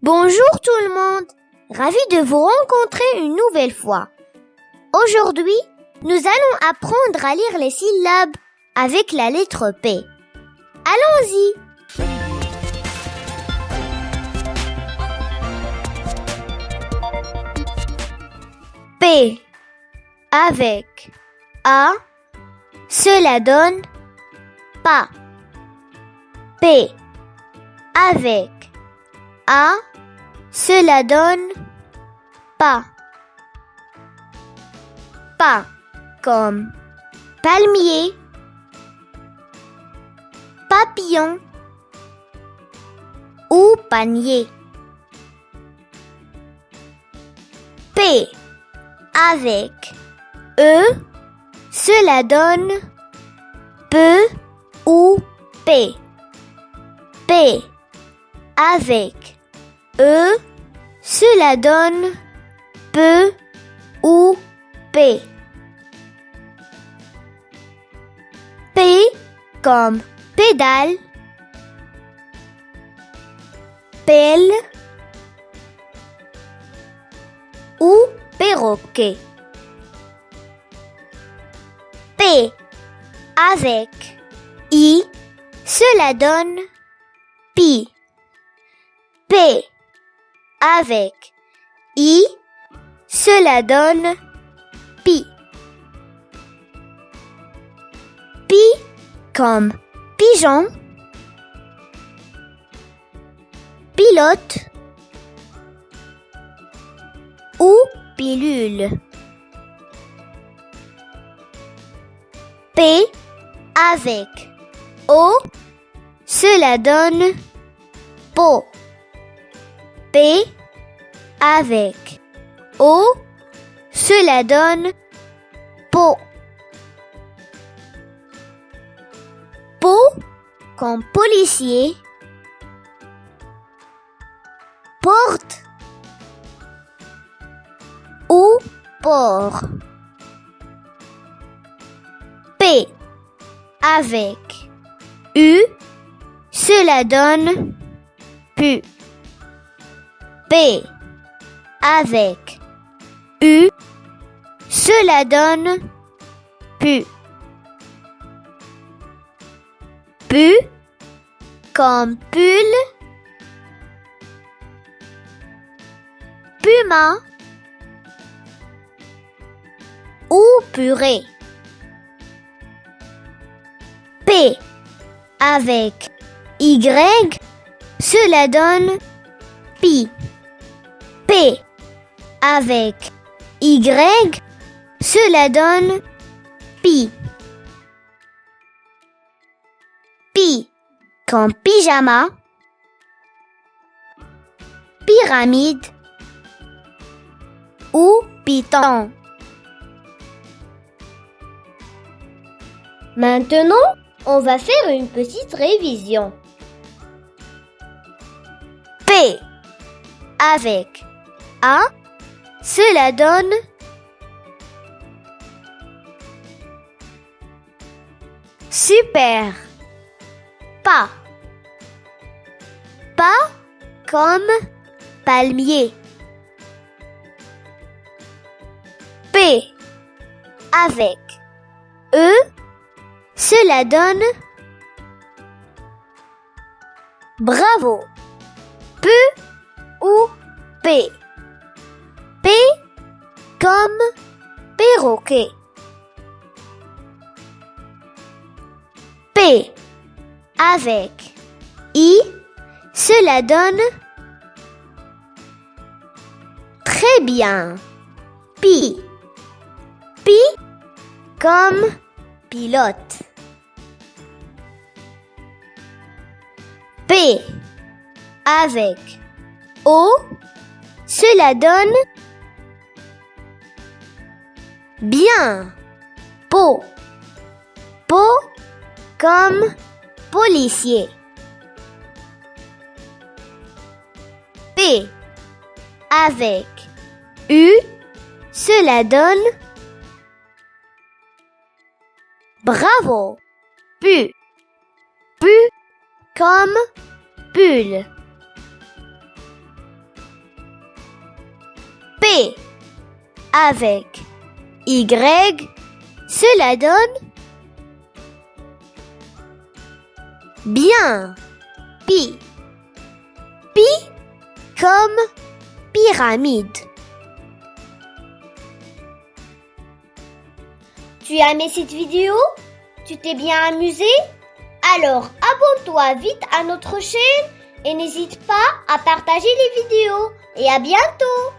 Bonjour tout le monde, ravi de vous rencontrer une nouvelle fois. Aujourd'hui, nous allons apprendre à lire les syllabes avec la lettre P. Allons-y! P avec A, cela donne pas. P avec A, cela donne pas. Pas comme palmier, papillon ou panier. P avec E, cela donne peu ou P. P avec E, cela donne peu ou P. P comme pédale, pelle ou perroquet. P avec I, cela donne pi. P avec I, cela donne pi. Pi comme pigeon, pilote ou pilule. P avec O, cela donne pot. P avec O, cela donne pot. Pot comme policier, porte ou port. P avec U, cela donne pu. P avec U, cela donne pu. Pu comme pull, puma ou purée. P avec Y, cela donne pi. P avec Y, cela donne pi. Pi comme pyjama, pyramide ou python. Maintenant, on va faire une petite révision. P avec A, cela donne super. Pas. Pas comme palmier. P avec E, cela donne bravo. P ou P. P comme perroquet. P avec I, cela donne très bien. Pi. Pi comme pilote. P avec O, cela donne bien. Pot. Pot comme policier. P avec U, cela donne bravo. Pu. Pu comme pull. P avec Y, cela donne bien. Pi. Pi comme pyramide. Tu as aimé cette vidéo? Tu t'es bien amusé? Alors abonne-toi vite à notre chaîne et n'hésite pas à partager les vidéos. Et à bientôt!